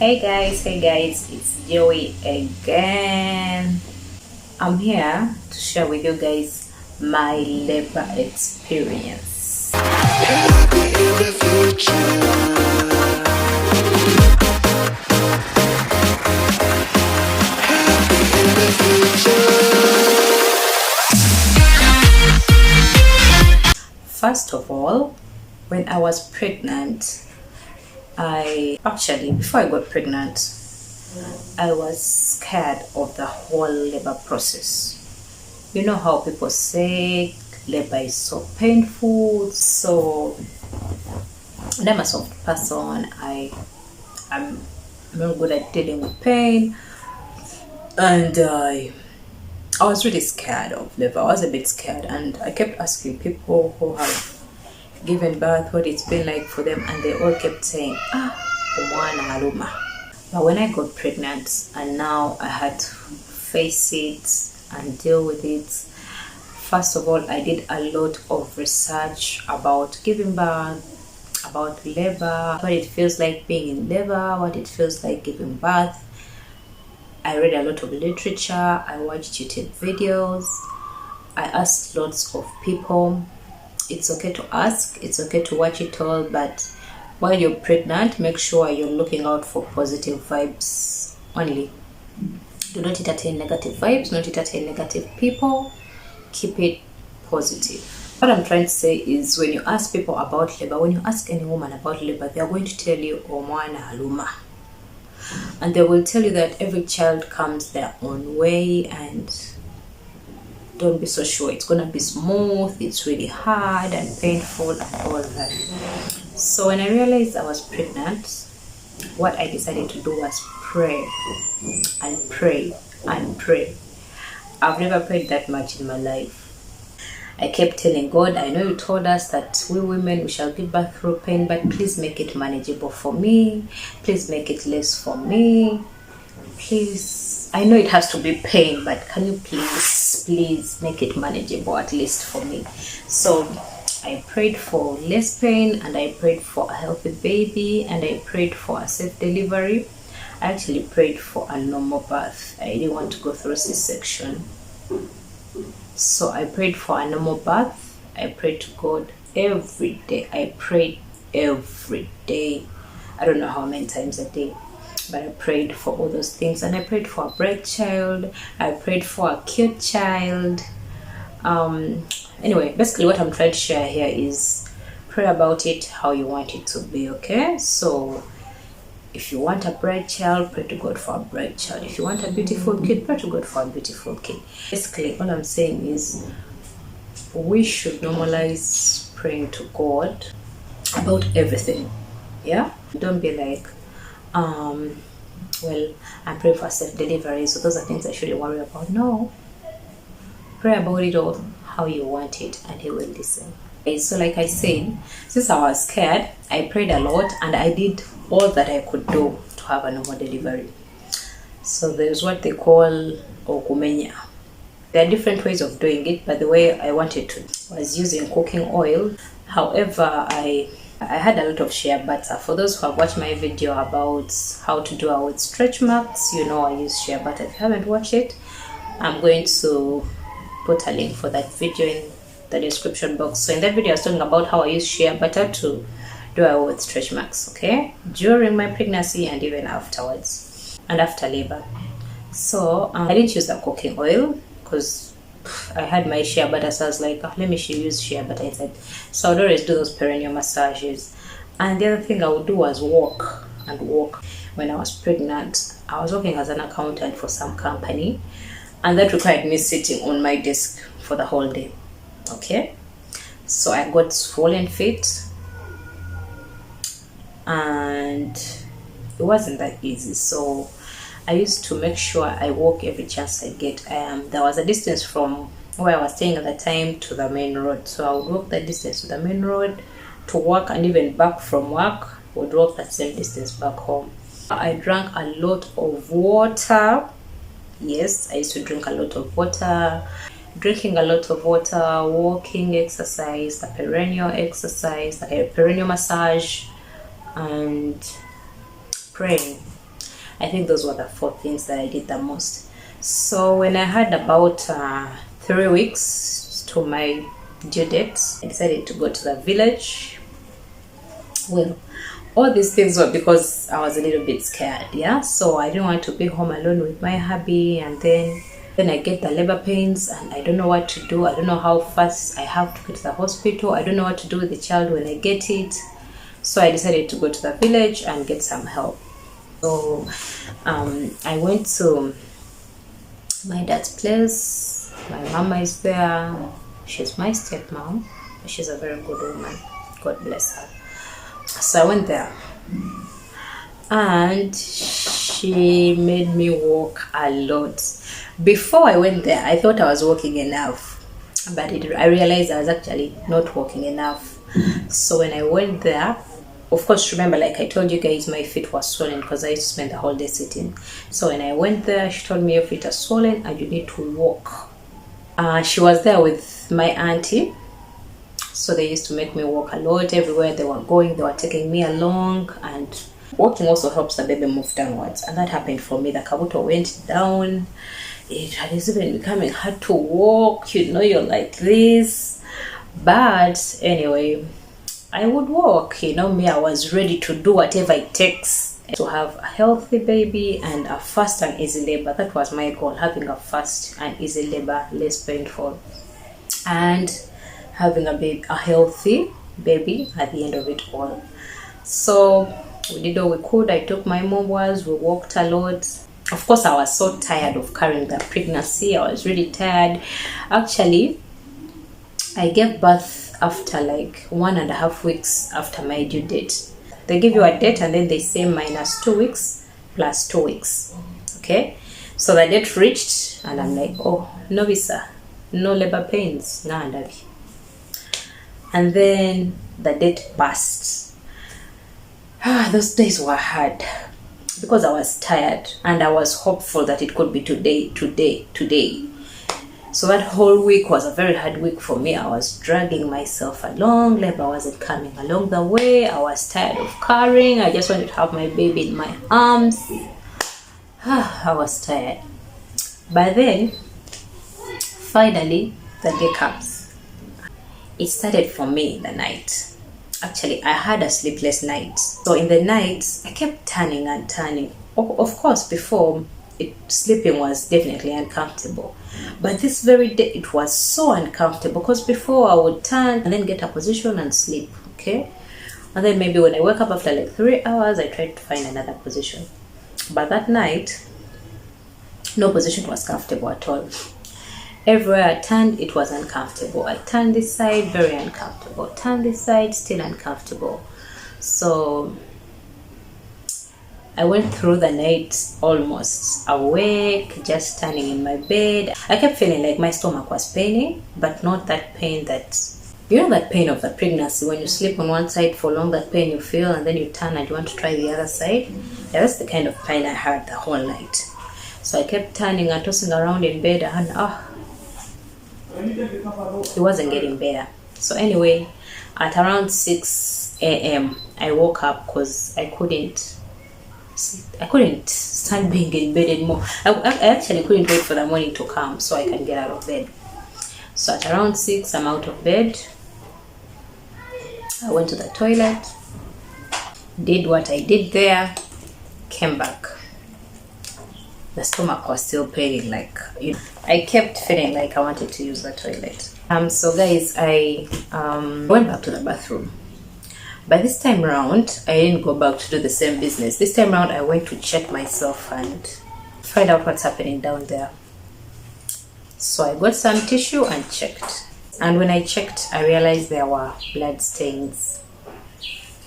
Hey guys, it's Joey again. I'm here to share with you guys my labor experience. Happy in the future. Happy in the future. First of all, when I was pregnant, before I got pregnant, I was scared of the whole labor process. You know how people say labor is so painful. So, and I'm a soft person. I'm very good at dealing with pain, and I was really scared of labor. I was a bit scared, and I kept asking people who have given birth what it's been like for them, and they all kept saying, umwana aluma. But when I got pregnant and now I had to face it and deal with it, first of all, I did a lot of research about giving birth, about labor, what it feels like being in labor, what it feels like giving birth. I read a lot of literature, I watched YouTube videos, I asked lots of people. It's okay to ask, it's okay to watch it all, but while you're pregnant, make sure you're looking out for positive vibes only. Do not entertain negative vibes, not entertain negative people. Keep it positive. What I'm trying to say is, when you ask people about labor, when you ask any woman about labor, they are going to tell you omwana haluma, and they will tell you that every child comes their own way, and don't be so sure it's gonna be smooth. It's really hard and painful and all that. So when I realized I was pregnant, what I decided to do was pray and pray and pray. I've never prayed that much in my life. I kept telling God, I know you told us that we women, we shall give birth through pain, but please make it manageable for me. Please make it less for me. Please, I know it has to be pain, but can you please make it manageable, at least for me? So I prayed for less pain, and I prayed for a healthy baby, and I prayed for a safe delivery. I actually prayed for a normal birth. I didn't want to go through C-section. So I prayed for a normal birth. I prayed to God every day. I prayed every day. I don't know how many times a day, but I prayed for all those things. And I prayed for a bright child. I prayed for a cute child. Anyway, basically what I'm trying to share here is pray about it how you want it to be, okay? So if you want a bright child, pray to God for a bright child. If you want a beautiful kid, pray to God for a beautiful kid. Basically, all I'm saying is we should normalize praying to God about everything. Yeah? Don't be like, well, I'm praying for safe delivery, so those are things I shouldn't worry about. No. Pray about it all how you want it, and He will listen. Okay, so like I said, since I was scared, I prayed a lot, and I did all that I could do to have a normal delivery. So there's what they call okumenya. There are different ways of doing it, but the way I wanted to was using cooking oil. However, I had a lot of shea butter. For those who have watched my video about how to do our stretch marks, you know I use shea butter. If you haven't watched it, I'm going to put a link for that video in the description box. So in that video I was talking about how I use shea butter to do our stretch marks, okay, during my pregnancy and even afterwards and after labor. So I didn't use the cooking oil because I had my shea butter, so I was like, let me use shea butter instead. So I would always do those perineal massages. And the other thing I would do was walk. When I was pregnant, I was working as an accountant for some company, and that required me sitting on my desk for the whole day. Okay, so I got swollen feet, and it wasn't that easy. So I used to make sure I walk every chance I get. There was a distance from where I was staying at the time to the main road, so I would walk that distance to the main road to work, and even back from work would walk that same distance back home. I drank a lot of water. Yes, I used to drink a lot of water. Drinking a lot of water, walking, exercise, the perineal exercise, the perineal massage, and praying. I think those were the 4 things that I did the most. So when I had about 3 weeks to my due date, I decided to go to the village. Well, all these things were because I was a little bit scared, yeah. So I didn't want to be home alone with my hubby, and then I get the labor pains and I don't know what to do. I don't know how fast I have to get to the hospital. I don't know what to do with the child when I get it. So I decided to go to the village and get some help. So I went to my dad's place. My mama is there. She's my stepmom. She's a very good woman. God bless her. So I went there and she made me walk a lot. Before I went there, I thought I was walking enough, but I realized I was actually not walking enough. So when I went there, of course, remember, like I told you guys, my feet were swollen because I used to spend the whole day sitting. So when I went there, she told me your feet are swollen and you need to walk. She was there with my auntie. So they used to make me walk a lot. Everywhere they were going, they were taking me along, and walking also helps the baby move downwards. And that happened for me. The kabuto went down. It was even becoming hard to walk. You know, you're like this. But anyway, I would walk. You know me, I was ready to do whatever it takes to have a healthy baby and a fast and easy labor. That was my goal, having a fast and easy labor, less painful, and having a healthy baby at the end of it all. So we did all we could. I took my mom was, we walked a lot. Of course, I was so tired of carrying the pregnancy. I was really tired. Actually, I gave birth after like 1.5 weeks after my due date. They give you a date and then they say minus 2 weeks plus 2 weeks. Okay, so the date reached and I'm like, oh, no visa, no labor pains, no andavi. And then the date passed. Those days were hard because I was tired and I was hopeful that it could be today. So that whole week was a very hard week for me. I was dragging myself along. Labor wasn't coming along the way. I was tired of carrying. I just wanted to have my baby in my arms. I was tired. But then, finally, the day comes. It started for me in the night. Actually, I had a sleepless night. So in the night, I kept turning and turning. Of course, before, sleeping was definitely uncomfortable. But this very day, it was so uncomfortable because before I would turn and then get a position and sleep, okay? And then maybe when I wake up after like 3 hours, I tried to find another position. But that night, no position was comfortable at all. Everywhere I turned, it was uncomfortable. I turned this side, very uncomfortable. Turn this side, still uncomfortable. So I went through the night almost awake, just standing in my bed. I kept feeling like my stomach was paining, but not that pain that, you know, that pain of the pregnancy. When you sleep on one side for long, that pain you feel, and then you turn and you want to try the other side. Yeah, that's the kind of pain I had the whole night. So I kept turning and tossing around in bed, and it wasn't getting better. So anyway, at around 6 a.m. I woke up because I couldn't stand being in bed anymore. I actually couldn't wait for the morning to come so I can get out of bed. So at around 6, I'm out of bed. I went to the toilet, did what I did there, came back. The stomach was still paining, like, you know, I kept feeling like I wanted to use the toilet. So guys, I went back to the bathroom. By this time round, I didn't go back to do the same business. This time round, I went to check myself and find out what's happening down there. So I got some tissue and checked. And when I checked, I realized there were blood stains.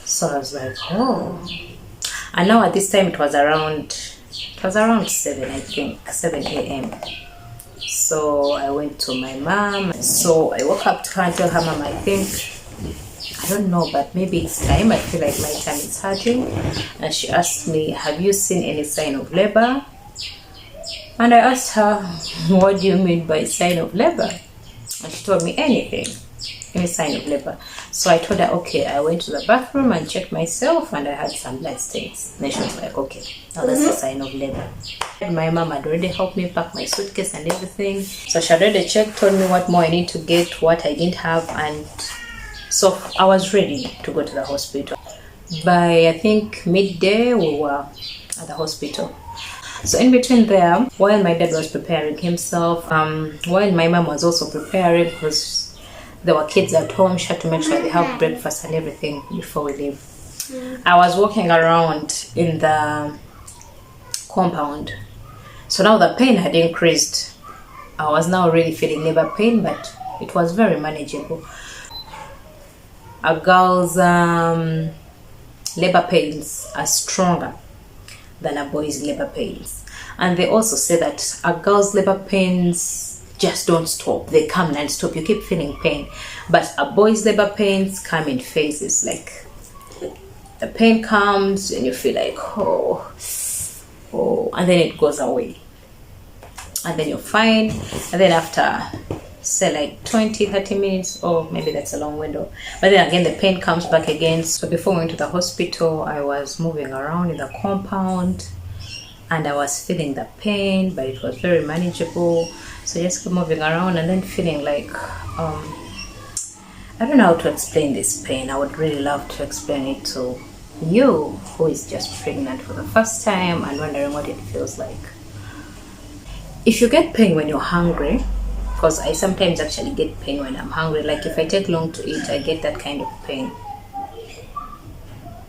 So I was like, oh. And now at this time, it was around 7, I think, 7 a.m. So I went to my mom. So I woke up to her and tell her, Mom, I don't know, but maybe it's time. I feel like my tummy is hurting. And she asked me, have you seen any sign of labor? And I asked her, what do you mean by sign of labor? And she told me anything, any sign of labor. So I told her, okay, I went to the bathroom and checked myself and I had some blood stains. Then she was like, okay, now that's a sign of labor. My mom had already helped me pack my suitcase and everything. So she had already checked, told me what more I need to get, what I didn't have, and so I was ready to go to the hospital. By I think midday, we were at the hospital. So in between there, while my dad was preparing himself, while my mom was also preparing, because there were kids at home, she had to make sure they have breakfast and everything before we leave. I was walking around in the compound. So now the pain had increased. I was now really feeling labor pain, but it was very manageable. A girl's labor pains are stronger than a boy's labor pains. And they also say that a girl's labor pains just don't stop. They come non-stop. You keep feeling pain. But a boy's labor pains come in phases. Like the pain comes and you feel like, oh, and then it goes away. And then you're fine. And then after, say like 20-30 minutes, or maybe that's a long window, but then again the pain comes back again. So before we went to the hospital, I was moving around in the compound and I was feeling the pain, but it was very manageable. So just keep moving around and then feeling like I don't know how to explain this pain. I would really love to explain it to you who is just pregnant for the first time and wondering what it feels like. If you get pain when you're hungry, because I sometimes actually get pain when I'm hungry, like if I take long to eat, I get that kind of pain.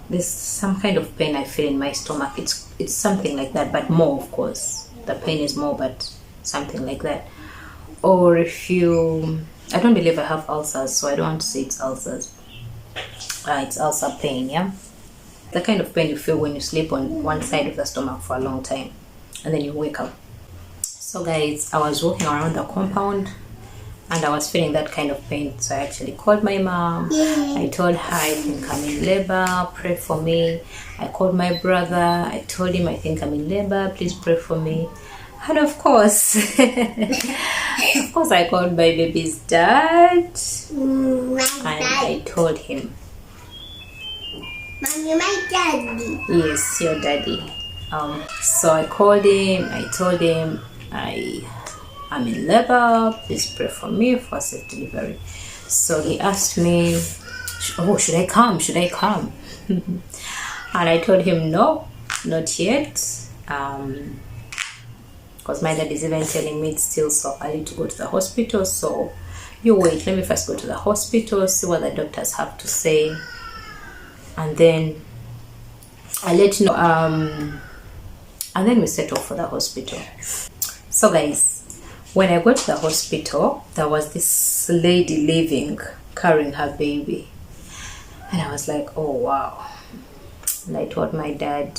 There's some kind of pain I feel in my stomach. It's something like that, but more, of course. The pain is more, but something like that. Or if you, I don't believe I have ulcers, so I don't want to say it's ulcers. It's ulcer pain, yeah? The kind of pain you feel when you sleep on one side of the stomach for a long time and then you wake up. So guys, I was walking around the compound and I was feeling that kind of pain. So I actually called my mom. I told her I think I'm in labor, pray for me. I called my brother. I told him I think I'm in labor, please pray for me. And of course, I called my baby's dad and I told him. Mommy, my daddy. Yes, your daddy. So I called him. I told him I'm in labor. Please pray for me for safe delivery. So he asked me, "Oh, should I come? Should I come?" And I told him, "No, not yet." Because my dad is even telling me it's still so early to go to the hospital. So you wait. Let me first go to the hospital, see what the doctors have to say, and then I'll let you know. And then we set off for the hospital. So guys, when I got to the hospital, there was this lady leaving, carrying her baby. And I was like, oh wow. And I told my dad,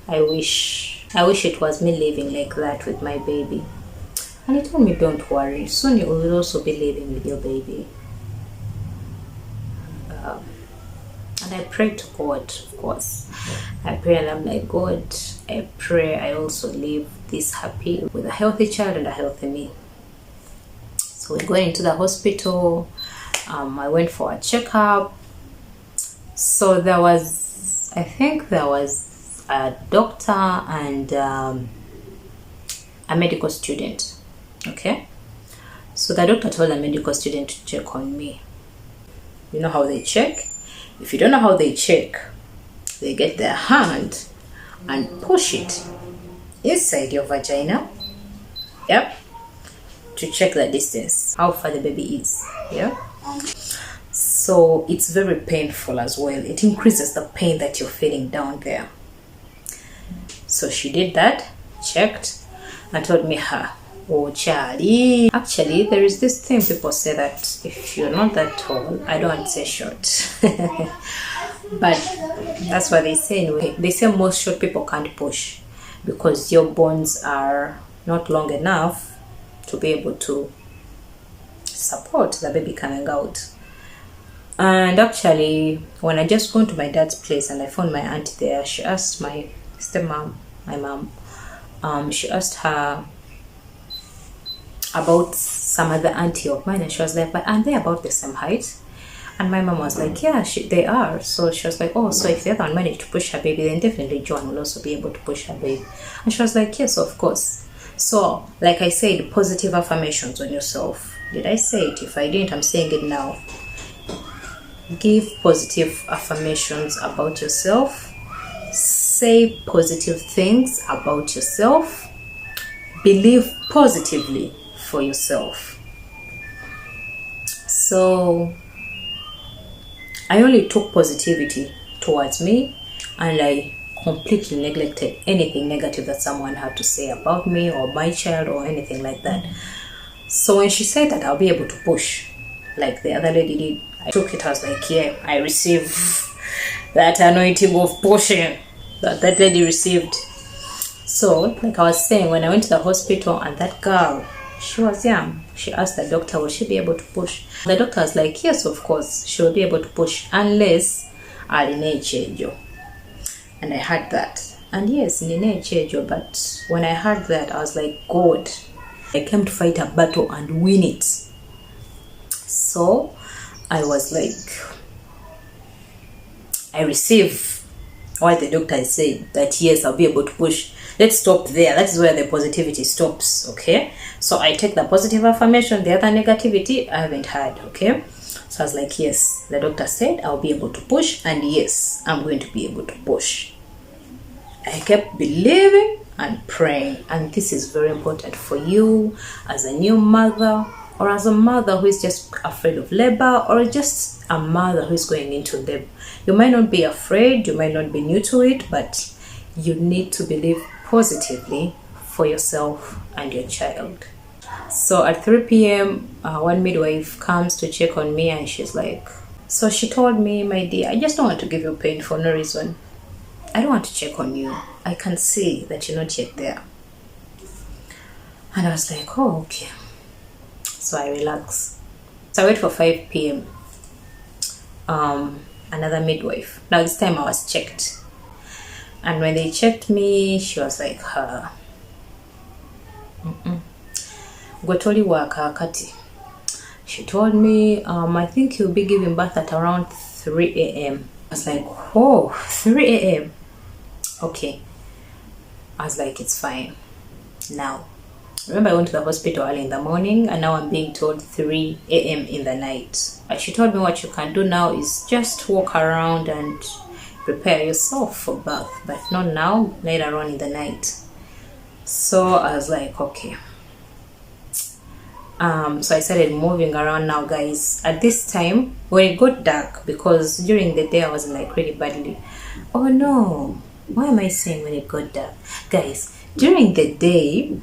I wish it was me leaving like that with my baby. And he told me, don't worry, soon you will also be leaving with your baby. And I prayed to God, of course. I pray and I'm like, God, I pray I also live this happy with a healthy child and a healthy me. So we're going into the hospital. I went for a checkup. So I think there was a doctor and a medical student. Okay. So the doctor told the medical student to check on me. You know how they check? If you don't know how they check, they get their hand and push it inside your vagina, yep, to check the distance, how far the baby is, yeah. So it's very painful as well. It increases the pain that you're feeling down there. So she did that, checked, and told me, oh Charlie, actually there is this thing people say that if you're not that tall, I don't want to say short, but that's what they say anyway. They say most short people can't push because your bones are not long enough to be able to support the baby coming out. And actually, when I just went to my dad's place and I found my auntie there, she asked my stepmom, my mom, she asked her about some other auntie of mine, and she was like, but aren't they about the same height? And my mom was like, yeah, they are. So she was like, oh, so if the other one managed to push her baby, then definitely John will also be able to push her baby. And she was like, yes, of course. So, like I said, positive affirmations on yourself. Did I say it? If I didn't, I'm saying it now. Give positive affirmations about yourself. Say positive things about yourself. Believe positively for yourself. So I only took positivity towards me, and I completely neglected anything negative that someone had to say about me or my child or anything like that. So when she said that I'll be able to push like the other lady did, I took it. I was like, yeah, I received that anointing of pushing that lady received. So, like I was saying, when I went to the hospital and that girl, she was young, she asked the doctor, will she be able to push? The doctor was like, yes, of course, she will be able to push unless aline chejo. And I heard that. And yes, nine chejo, but when I heard that, I was like, God, I came to fight a battle and win it. So, I was like, I receive what the doctor is saying, that yes, I'll be able to push. Let's stop there. That is where the positivity stops, okay? So I take the positive affirmation, the other negativity I haven't had, okay? So I was like, yes, the doctor said I'll be able to push, and yes, I'm going to be able to push. I kept believing and praying, and this is very important for you as a new mother, or as a mother who is just afraid of labor, or just a mother who is going into labor. You might not be afraid, you might not be new to it, but you need to believe positively for yourself and your child. So at 3 p.m, one midwife comes to check on me, and she's like, so she told me, my dear, I just don't want to give you pain for no reason. I don't want to check on you. I can see that you're not yet there. And I was like, oh, okay. So I relax. So I wait for 5 p.m. Another midwife. Now this time I was checked. And when they checked me, she was like, Gotoli waka kati. She told me, I think you'll be giving birth at around 3 a.m. I was like, oh, 3 a.m. Okay. I was like, it's fine. Now, remember I went to the hospital early in the morning, and now I'm being told 3 a.m. in the night. She told me what you can do now is just walk around and prepare yourself for birth, but not now, later on in the night. So I was like, okay. So I started moving around now, guys. At this time, when it got dark, because during the day I was like really badly. Oh no, why am I saying when it got dark? Guys, during the day,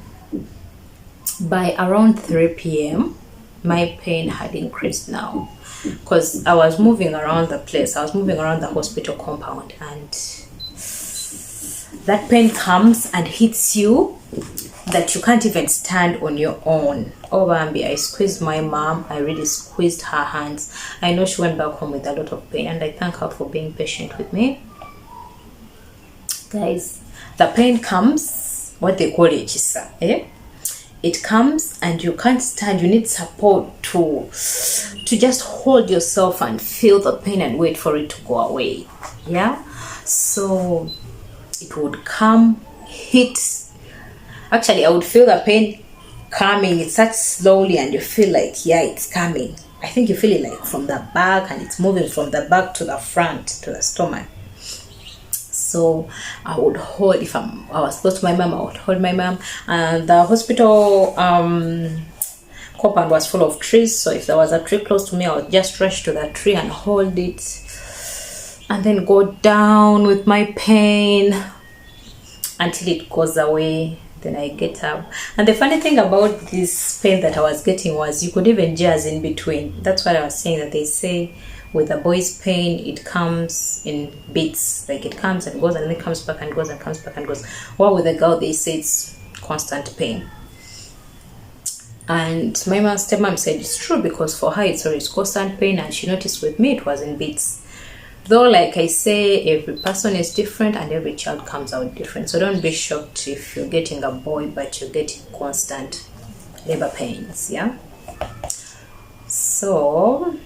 by around 3 p.m, my pain had increased now, because I was moving around the place. I was moving around the hospital compound, and that pain comes and hits you that you can't even stand on your own. Oh Bambi, I squeezed my mom. I really squeezed her hands. I know she went back home with a lot of pain, and I thank her for being patient with me. Guys, the pain comes, what they call it, it comes and you can't stand. You need support to just hold yourself and feel the pain and wait for it to go away. Yeah, so it would come, hit. Actually, I would feel the pain coming. It starts slowly, and you feel like, yeah, it's coming. I think you feel it like from the back, and it's moving from the back to the front, to the stomach. So I would hold, if I was close to my mom, I would hold my mom. And the hospital compound was full of trees, so if there was a tree close to me, I would just rush to the tree and hold it, and then go down with my pain until it goes away. Then I get up. And the funny thing about this pain that I was getting was you could even jazz in between. That's what I was saying, that they say with the boy's pain, it comes in bits. Like it comes and goes, and then it comes back and goes and comes back and goes. While with the girl, they say it's constant pain. And my stepmom said it's true, because for her it's always constant pain, and she noticed with me it was in bits. Though, like I say, every person is different and every child comes out different. So don't be shocked if you're getting a boy but you're getting constant labor pains, yeah? So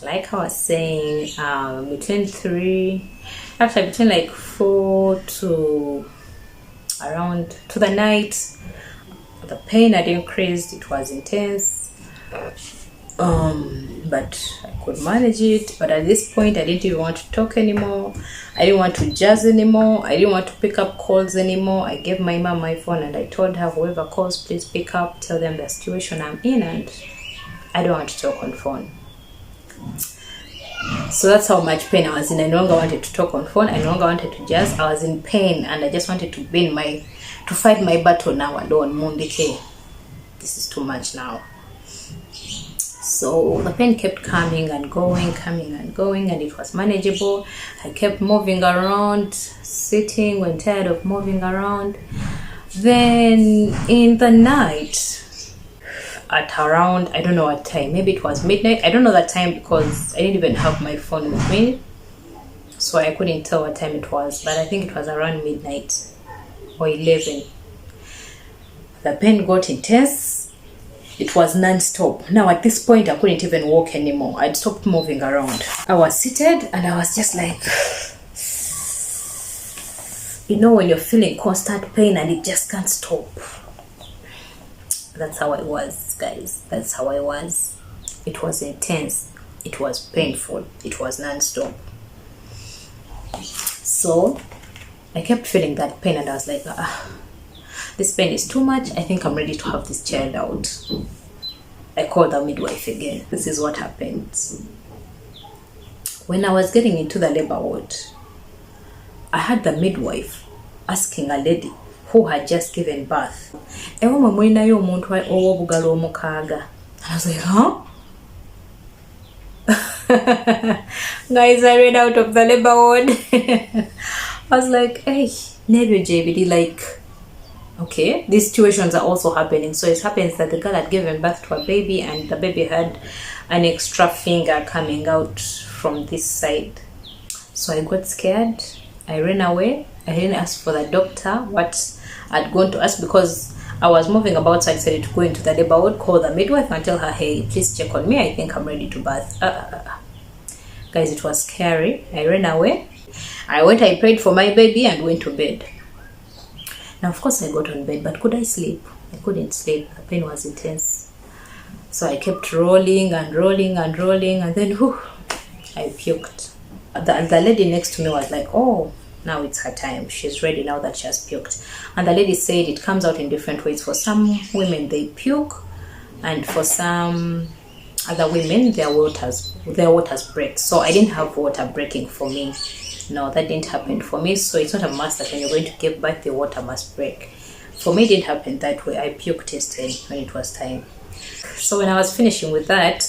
like I was saying, between like 4 to around to the night, the pain had increased. It was intense, but I could manage it. But at this point, I didn't even want to talk anymore. I didn't want to jazz anymore. I didn't want to pick up calls anymore. I gave my mom my phone and I told her, whoever calls, please pick up, tell them the situation I'm in, and I don't want to talk on phone. So that's how much pain I was in. I no longer wanted to talk on phone. I no longer wanted to jazz. I was in pain and I just wanted to fight my battle now alone. Mundike, this is too much now. So the pain kept coming and going, and it was manageable. I kept moving around, sitting when tired of moving around. Then in the night, at around, I don't know what time, maybe it was midnight. I don't know that time because I didn't even have my phone with me, so I couldn't tell what time it was, but I think it was around midnight or 11. The pain got intense. It was non-stop. Now at this point, I couldn't even walk anymore. I'd stopped moving around. I was seated and I was just like, you know, when you're feeling constant pain and it just can't stop. That's how I was, guys. That's how I was. It was intense. It was painful. It was non-stop. So I kept feeling that pain and I was like, this pain is too much. I think I'm ready to have this child out. I called the midwife again. This is what happened. When I was getting into the labor ward, I had the midwife asking a lady who had just given birth, and I was like, huh? Guys, I ran out of the labor ward. I was like, hey, Nebio JBD, like, okay, these situations are also happening. So it happens that the girl had given birth to a baby and the baby had an extra finger coming out from this side. So I got scared. I ran away. I didn't ask for the doctor what I'd gone to ask because I was moving about, so I decided to go into the labor ward, call the midwife and tell her, hey, please check on me. I think I'm ready to birth. Guys, it was scary. I ran away. I prayed for my baby and went to bed. Now, of course, I got on bed, but could I sleep? I couldn't sleep. The pain was intense. So I kept rolling, and then whew, I puked. The lady next to me was like, oh, now it's her time. She's ready now that she has puked. And the lady said it comes out in different ways. For some women, they puke, and for some other women, their waters break. So I didn't have water breaking for me. No, that didn't happen for me. So it's not a must that when you're going to give birth, the water must break. For me, it didn't happen that way. I puked instead when it was time. So when I was finishing with that,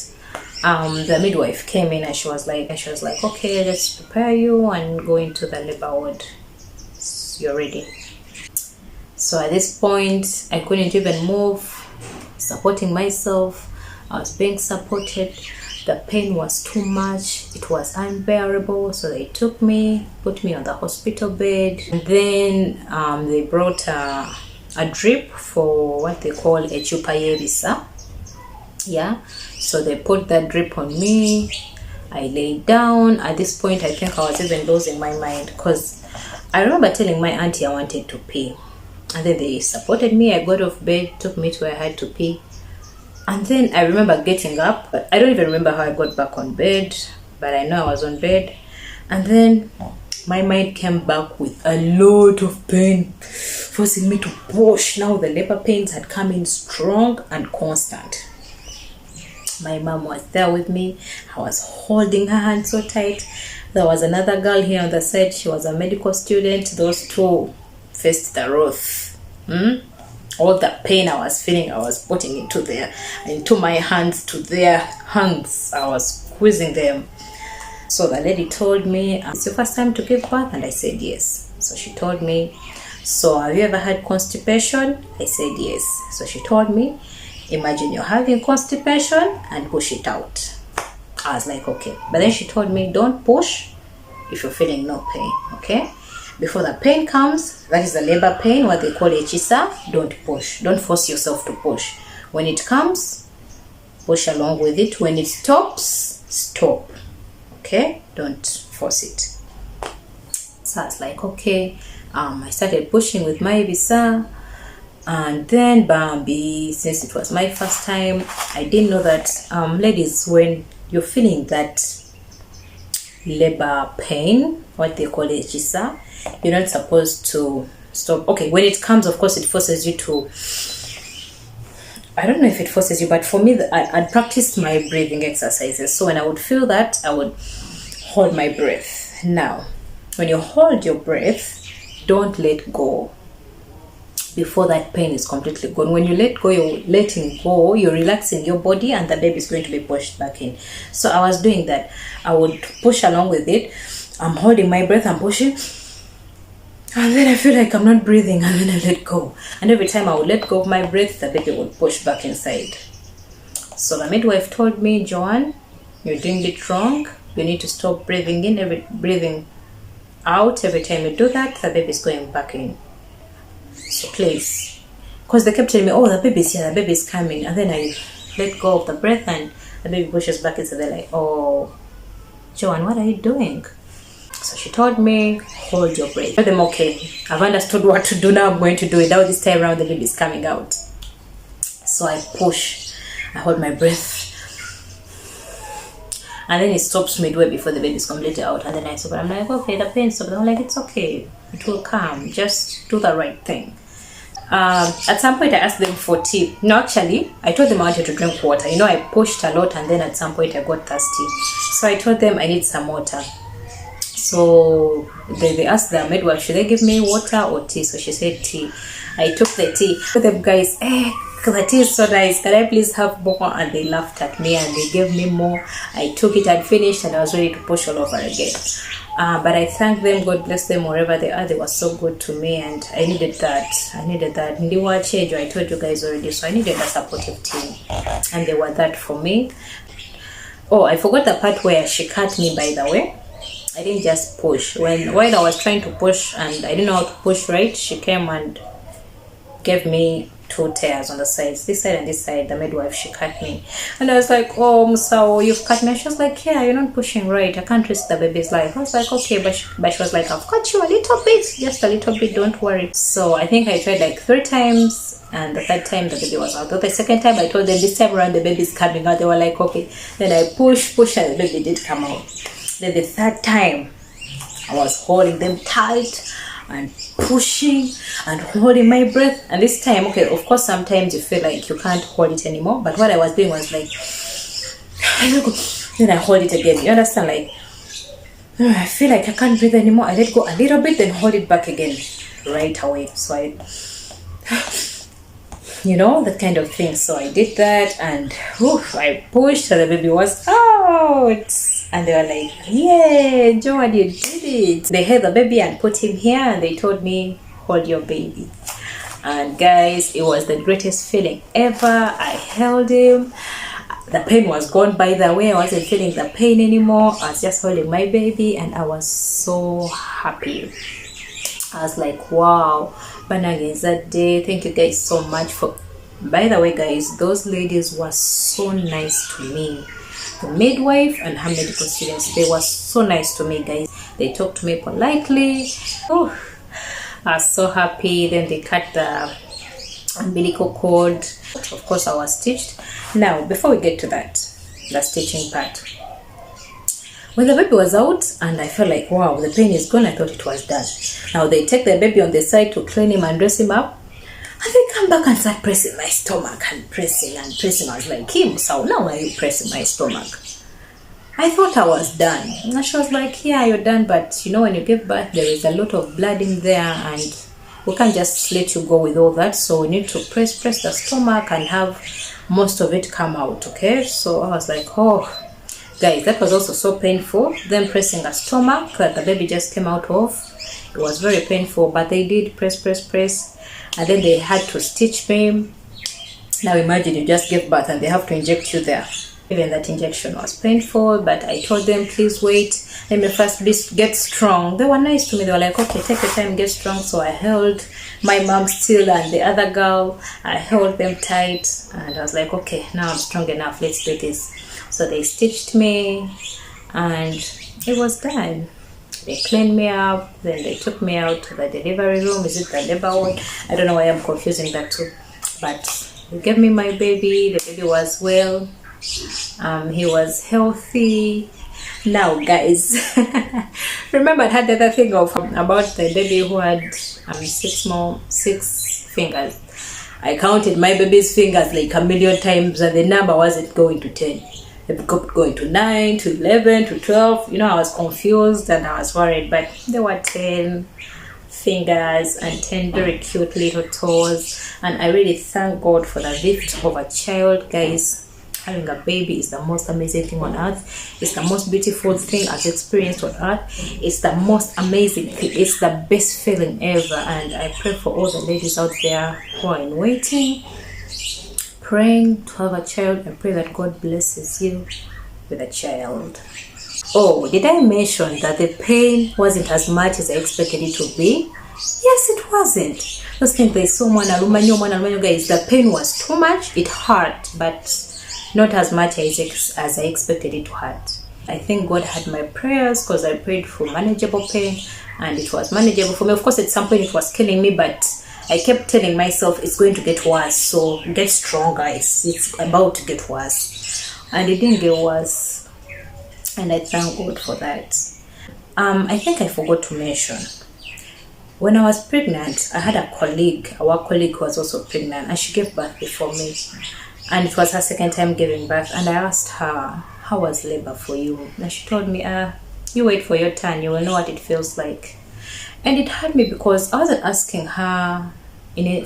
the midwife came in and she was like, okay, let's prepare you and go into the labor ward. You're ready. So at this point, I couldn't even move, supporting myself. I was being supported. The pain was too much. It was unbearable. So they took me, put me on the hospital bed. And then they brought a drip for what they call a chupa yebisa. Yeah. So they put that drip on me. I laid down. At this point, I think I was even losing my mind because I remember telling my auntie I wanted to pee. And then they supported me. I got off bed, took me to where I had to pee. And then I remember getting up, but I don't even remember how I got back on bed, but I know I was on bed. And then my mind came back with a lot of pain, forcing me to push. Now the labor pains had come in strong and constant. My mom was there with me. I was holding her hand so tight. There was another girl here on the side. She was a medical student. Those two faced the wrath. All the pain I was feeling, I was putting into my hands, to their hands. I was squeezing them. So the lady told me, it's your first time to give birth? And I said yes. So she told me, so have you ever had constipation? I said yes. So she told me, imagine you're having constipation and push it out. I was like, okay. But then she told me, don't push if you're feeling no pain, okay? Before the pain comes, that is the labor pain, what they call echisa, don't push. Don't force yourself to push. When it comes, push along with it. When it stops, stop, okay? Don't force it. So I was like, okay. I started pushing with my visa, and then Bambi, since it was my first time, I didn't know that ladies, when you're feeling that labor pain, what they call it, Jisa, you're not supposed to stop. Okay, when it comes, of course, it forces you to, I don't know if it forces you, but for me, I'd practiced my breathing exercises. So when I would feel that, I would hold my breath. Now, when you hold your breath, don't let go before that pain is completely gone. When you let go, you're letting go, you're relaxing your body, and the baby is going to be pushed back in. So I was doing that. I would push along with it. I'm holding my breath, I'm pushing, and then I feel like I'm not breathing, and then I let go. And every time I would let go of my breath, the baby would push back inside. So the midwife told me, Joanne, you're doing it wrong. You need to stop breathing in, breathing out. Every time you do that, the baby is going back in. So please, because they kept telling me, oh, the baby's here, the baby's coming, and then I let go of the breath and the baby pushes back in. So they're like, oh, Joanne, what are you doing? So she told me, hold your breath. I told them, okay, I've understood what to do now, I'm going to do it. Now this time around, the baby's coming out. So I push, I hold my breath, and then it stops midway before the baby's completely out. And then I stop, I'm like, okay, the pain stopped. I'm like, it's okay, it will come, just do the right thing. At some point I asked them for tea. No, actually I told them I wanted to drink water. I pushed a lot, and then at some point I got thirsty, so I told them I need some water. So they asked the midwife, should they give me water or tea? So she said tea. I took the tea. I told them, guys, the tea is so nice, can I please have more? And they laughed at me and they gave me more. I took it and finished, and I was ready to push all over again. But I thank them, God bless them wherever they are. They were so good to me, and I needed that. I told you guys already, so I needed a supportive team, and they were that for me. Oh, I forgot the part where she cut me, by the way. I didn't just push. While I was trying to push and I didn't know how to push right, she came and gave me 2 tears on the sides, this side and this side. The midwife, she cut me, and I was like, oh, so you've cut me? She was like, yeah, you're not pushing right, I can't risk the baby's life. I was like, okay, but she was like, I've cut you a little bit, just a little bit, don't worry. So I think I tried like 3 times, and the 3rd time the baby was out. The 2nd time I told them, this time around the baby's coming out. They were like, okay. Then I push and the baby did come out. Then the 3rd time I was holding them tight and pushing and holding my breath. And this time, okay, of course sometimes you feel like you can't hold it anymore, but what I was doing was like, then I hold it again. You understand? Like, I feel like I can't breathe anymore, I let go a little bit, then hold it back again right away. So I that kind of thing. So I did that, and I pushed, and the baby was out. And they were like, yeah, Joanne, you did it. They held the baby and put him here, and they told me, hold your baby. And guys, it was the greatest feeling ever. I held him. The pain was gone, by the way. I wasn't feeling the pain anymore. I was just holding my baby, and I was so happy. I was like, wow, Banagins that day. Thank you guys so much for. By the way, guys, those ladies were so nice to me. The midwife and her medical students, they were so nice to me, guys. They talked to me politely. I was so happy. Then they cut the umbilical cord. Of course, I was stitched. Now, before we get to that, the stitching part, when the baby was out and I felt like, wow, the pain is gone, I thought it was done. Now they take the baby on the side to clean him and dress him up, and they come back and start pressing my stomach and pressing and pressing. I was like, Kim, so now why are you pressing my stomach? I thought I was done. And she was like, yeah, you're done, but when you give birth, there is a lot of blood in there, and we can't just let you go with all that. So we need to press the stomach and have most of it come out, okay? So I was like, oh, guys, that was also so painful. Them pressing a stomach that the baby just came out of. It was very painful, but they did press, and then they had to stitch me. Now imagine you just give birth and they have to inject you there. Even that injection was painful, but I told them, please wait, let me first get strong. They were nice to me. They were like, okay, take your time, get strong. So I held my mom still and the other girl, I held them tight, and I was like, okay, now I'm strong enough, let's do this. So they stitched me and it was done. They cleaned me up, then they took me out to the delivery room. Is it the labor ward? I don't know why I'm confusing that too. But they gave me my baby. The baby was well. He was healthy. Now, guys, remember I had the other thing of about the baby who had 6 fingers. I counted my baby's fingers like a million times, and the number wasn't going to 10. It kept going to 9, to 11, to 12. I was confused and I was worried, but there were 10 fingers and 10 very cute little toes. And I really thank God for the gift of a child, guys. Having a baby is the most amazing thing on earth. It's the most beautiful thing I've experienced on earth. It's the most amazing thing. It's the best feeling ever. And I pray for all the ladies out there who are in waiting, praying to have a child. I pray that God blesses you with a child. Oh, did I mention that the pain wasn't as much as I expected it to be? Yes, it wasn't. Those things they saw one guys, the pain was too much. It hurt, but not as much as I expected it to hurt. I think God had my prayers because I prayed for manageable pain and it was manageable for me. Of course, at some point it was killing me, but I kept telling myself it's going to get worse. So get strong, guys. It's about to get worse. And it didn't get worse. And I thank God for that. I think I forgot to mention. When I was pregnant, I had our colleague who was also pregnant, and she gave birth before me. And it was her second time giving birth. And I asked her, how was labor for you? And she told me, you wait for your turn, you will know what it feels like. And it hurt me because I wasn't asking her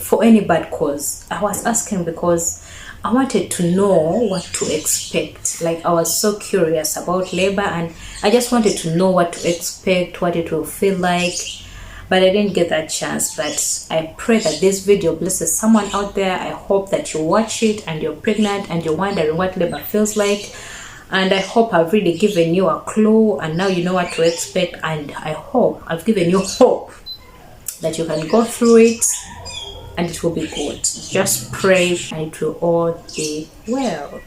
for any bad cause. I was asking because I wanted to know what to expect. Like, I was so curious about labor and I just wanted to know what to expect, what it will feel like. But I didn't get that chance. But I pray that this video blesses someone out there. I hope that you watch it and you're pregnant and you're wondering what labor feels like. And I hope I've really given you a clue and now you know what to expect. And I hope I've given you hope that you can go through it and it will be good. Just pray and it will all be well.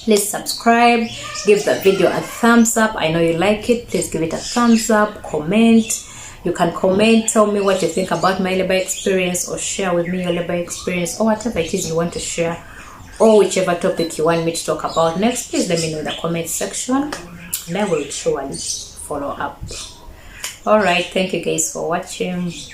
Please subscribe, give the video a thumbs up. I know you like it. Please give it a thumbs up, comment. You can comment, tell me what you think about my labor experience, or share with me your labor experience, or whatever it is you want to share, or whichever topic you want me to talk about next. Please let me know in the comment section and I will surely follow up. Alright, thank you guys for watching.